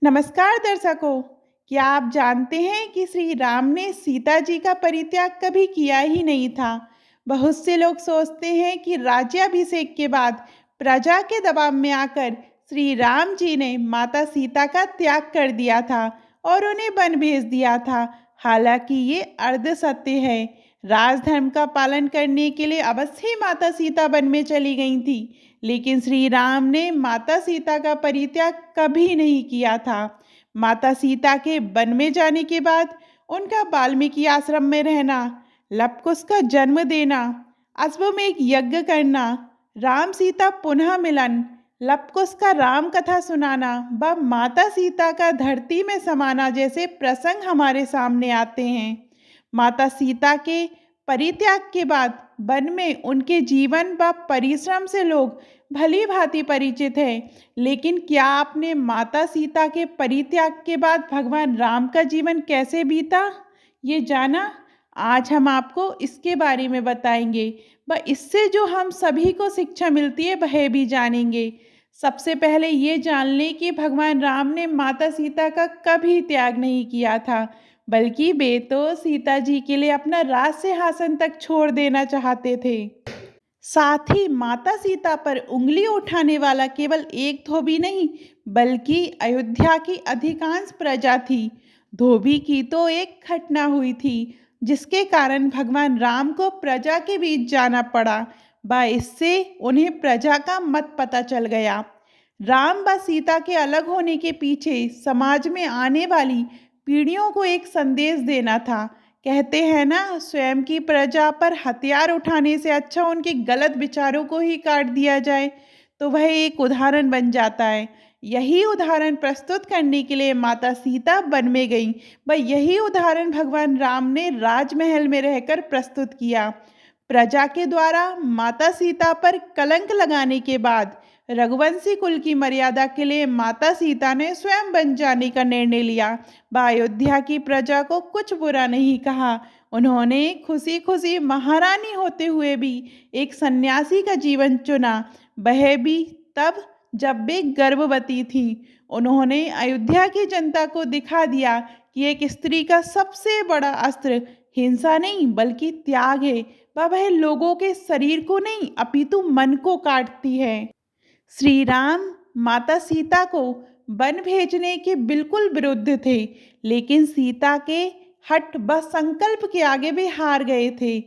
नमस्कार दर्शकों। क्या आप जानते हैं कि श्री राम ने सीता जी का परित्याग कभी किया ही नहीं था। बहुत से लोग सोचते हैं कि राज्याभिषेक के बाद प्रजा के दबाव में आकर श्री राम जी ने माता सीता का त्याग कर दिया था और उन्हें वन भेज दिया था। हालांकि ये अर्ध सत्य है। राजधर्म का पालन करने के लिए अवश्य ही माता सीता वन में चली गई थी, लेकिन श्री राम ने माता सीता का परित्याग कभी नहीं किया था। माता सीता के वन में जाने के बाद उनका वाल्मीकि आश्रम में रहना, लवकुश का जन्म देना, अश्वमेध यज्ञ करना, राम सीता पुनः मिलन, लवकुश का राम कथा सुनाना व माता सीता का धरती में समाना जैसे प्रसंग हमारे सामने आते हैं। माता सीता के परित्याग के बाद वन में उनके जीवन व परिश्रम से लोग भली भांति परिचित हैं। लेकिन क्या आपने माता सीता के परित्याग के बाद भगवान राम का जीवन कैसे बीता, ये जाना? आज हम आपको इसके बारे में बताएंगे व इससे जो हम सभी को शिक्षा मिलती है वह भी जानेंगे। सबसे पहले ये जान लें कि भगवान राम ने माता सीता का कभी त्याग नहीं किया था, बल्कि वे तो सीता जी के लिए अपना राज सिंहासन तक छोड़ देना चाहते थे। साथ ही माता सीता पर उंगली उठाने वाला केवल एक धोबी नहीं, बल्कि अयोध्या की अधिकांश प्रजा थी। धोबी की तो एक घटना हुई थी, जिसके कारण भगवान राम को प्रजा के बीच जाना पड़ा व इससे उन्हें प्रजा का मत पता चल गया। राम व सीता के अलग होने के पीछे समाज में आने वाली पीढ़ियों को एक संदेश देना था। कहते हैं ना, स्वयं की प्रजा पर हथियार उठाने से अच्छा उनके गलत विचारों को ही काट दिया जाए, तो वह एक उदाहरण बन जाता है। यही उदाहरण प्रस्तुत करने के लिए माता सीता वन में गईं व यही उदाहरण भगवान राम ने राजमहल में रहकर प्रस्तुत किया। प्रजा के द्वारा माता सीता पर कलंक लगाने के बाद रघुवंशी कुल की मर्यादा के लिए माता सीता ने स्वयं बन जाने का निर्णय लिया व अयोध्या की प्रजा को कुछ बुरा नहीं कहा। उन्होंने खुशी खुशी महारानी होते हुए भी एक सन्यासी का जीवन चुना, वह भी तब जब वे गर्भवती थी। उन्होंने अयोध्या की जनता को दिखा दिया कि एक स्त्री का सबसे बड़ा अस्त्र हिंसा नहीं बल्कि त्याग है व वह लोगों के शरीर को नहीं अपितु मन को काटती है। श्री राम माता सीता को वन भेजने के बिल्कुल विरुद्ध थे, लेकिन सीता के हठ व संकल्प के आगे वे हार गए थे।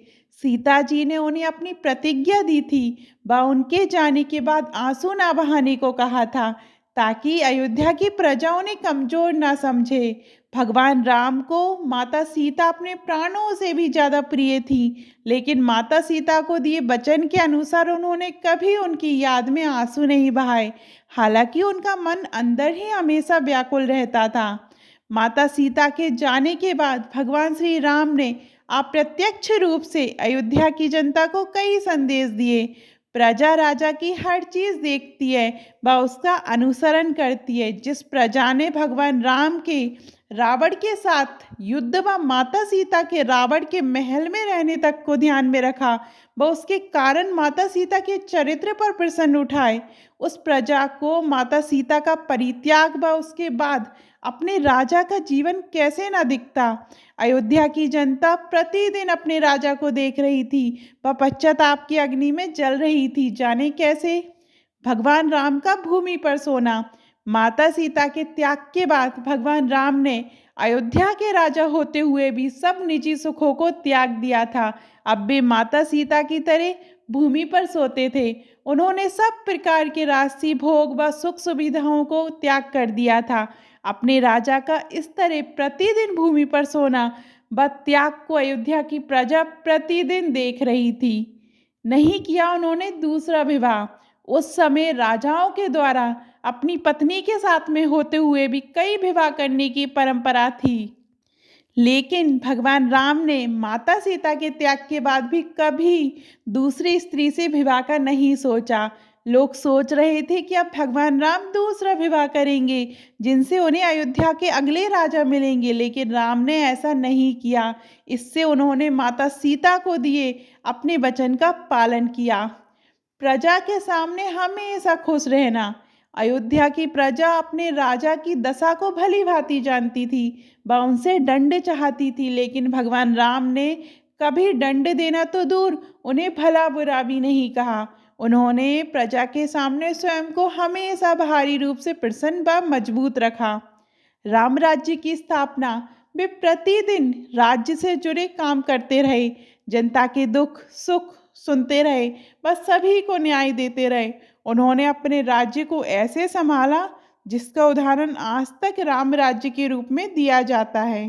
सीता जी ने उन्हें अपनी प्रतिज्ञा दी थी व उनके जाने के बाद आंसू ना बहाने को कहा था, ताकि अयोध्या की प्रजा उन्हें कमजोर ना समझे। भगवान राम को माता सीता अपने प्राणों से भी ज़्यादा प्रिय थी, लेकिन माता सीता को दिए वचन के अनुसार उन्होंने कभी उनकी याद में आंसू नहीं बहाए। हालांकि उनका मन अंदर ही हमेशा व्याकुल रहता था। माता सीता के जाने के बाद भगवान श्री राम ने अप्रत्यक्ष रूप से अयोध्या की जनता को कई संदेश दिए। प्रजा राजा की हर चीज देखती है व उसका अनुसरण करती है। जिस प्रजा ने भगवान राम के रावण के साथ युद्ध व माता सीता के रावण के महल में रहने तक को ध्यान में रखा व उसके कारण माता सीता के चरित्र पर प्रसन्न उठाए, उस प्रजा को माता सीता का परित्याग व उसके बाद अपने राजा का जीवन कैसे ना दिखता। अयोध्या की जनता प्रतिदिन अपने राजा को देख रही थी व पश्चाताप की अग्नि में जल रही थी। जाने कैसे? भगवान राम का भूमि पर सोना। माता सीता के त्याग के बाद भगवान राम ने अयोध्या के राजा होते हुए भी सब निजी सुखों को त्याग दिया था। अब वे माता सीता की तरह भूमि पर सोते थे। उन्होंने सब प्रकार के राजसी भोग व सुख सुविधाओं को त्याग कर दिया था। अपने राजा का इस तरह प्रतिदिन भूमि पर सोना व त्याग को अयोध्या की प्रजा प्रतिदिन देख रही थी। नहीं किया उन्होंने दूसरा विवाह। उस समय राजाओं के द्वारा अपनी पत्नी के साथ में होते हुए भी कई विवाह करने की परंपरा थी, लेकिन भगवान राम ने माता सीता के त्याग के बाद भी कभी दूसरी स्त्री से विवाह का नहीं सोचा। लोग सोच रहे थे कि अब भगवान राम दूसरा विवाह करेंगे, जिनसे उन्हें अयोध्या के अगले राजा मिलेंगे, लेकिन राम ने ऐसा नहीं किया। इससे उन्होंने माता सीता को दिए अपने वचन का पालन किया। प्रजा के सामने हमेशा खुश रहना। अयोध्या की प्रजा अपने राजा की दशा को भली भांति जानती थी। वह उनसे दंड चाहती थी, लेकिन भगवान राम ने कभी दंड देना तो दूर, उन्हें भला बुरा भी नहीं कहा। उन्होंने प्रजा के सामने स्वयं को हमेशा बाहरी रूप से प्रसन्न व मजबूत रखा। राम राज्य की स्थापना, वे प्रतिदिन राज्य से जुड़े काम करते रहे, जनता के दुख सुख सुनते रहे, बस सभी को न्याय देते रहे। उन्होंने अपने राज्य को ऐसे संभाला जिसका उदाहरण आज तक राम राज्य के रूप में दिया जाता है।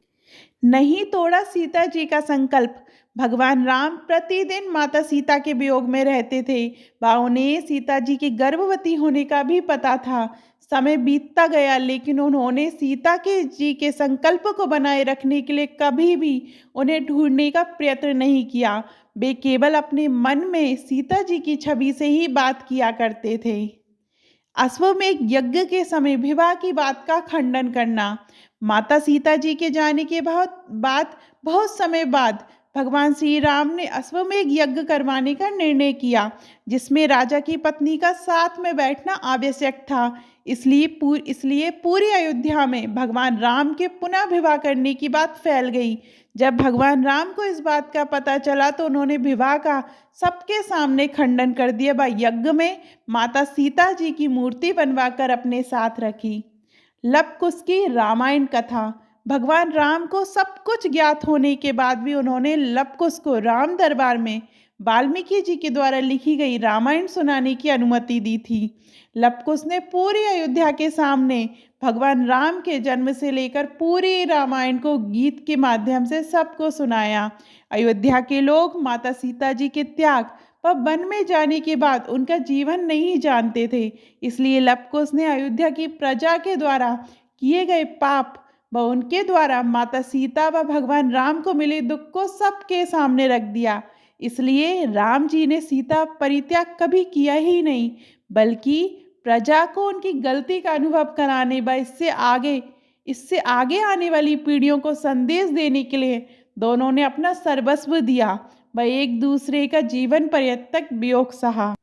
नहीं तोड़ा सीता जी का संकल्प। भगवान राम प्रतिदिन माता सीता के वियोग में रहते थे। वह उन्हें सीता जी के गर्भवती होने का भी पता था। समय बीतता गया, लेकिन उन्होंने सीता के जी के संकल्प को बनाए रखने के लिए कभी भी उन्हें ढूंढने का प्रयत्न नहीं किया। वे केवल अपने मन में सीता जी की छवि से ही बात किया करते थे। अश्वमेध यज्ञ के समय विवाह की बात का खंडन करना। माता सीता जी के जाने के बहुत समय बाद भगवान श्री राम ने अश्वमेध यज्ञ करवाने का निर्णय किया, जिसमें राजा की पत्नी का साथ में बैठना आवश्यक था। इसलिए पूरी अयोध्या में भगवान राम के पुनः विवाह करने की बात फैल गई। जब भगवान राम को इस बात का पता चला तो उन्होंने विवाह का सबके सामने खंडन कर दिया। वह यज्ञ में माता सीता जी की मूर्ति बनवाकर अपने साथ रखी। लव कुश की रामायण कथा। भगवान राम को सब कुछ ज्ञात होने के बाद भी उन्होंने लव कुश को राम दरबार में वाल्मीकि जी के द्वारा लिखी गई रामायण सुनाने की अनुमति दी थी। लव कुश ने पूरी अयोध्या के सामने भगवान राम के जन्म से लेकर पूरी रामायण को गीत के माध्यम से सबको सुनाया। अयोध्या के लोग माता सीता जी के त्याग व वन में जाने के बाद उनका जीवन नहीं जानते थे। इसलिए लव कुश ने अयोध्या की प्रजा के द्वारा किए गए पाप व उनके द्वारा माता सीता व भगवान राम को मिले दुख को सबके सामने रख दिया। इसलिए राम जी ने सीता परित्याग कभी किया ही नहीं, बल्कि प्रजा को उनकी गलती का अनुभव कराने व इससे आगे आने वाली पीढ़ियों को संदेश देने के लिए दोनों ने अपना सर्वस्व दिया व एक दूसरे का जीवन पर्यंत वियोग सहा।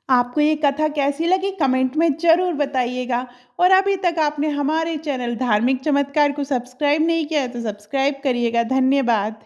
आपको ये कथा कैसी लगी कमेंट में ज़रूर बताइएगा। और अभी तक आपने हमारे चैनल धार्मिक चमत्कार को सब्सक्राइब नहीं किया है तो सब्सक्राइब करिएगा। धन्यवाद।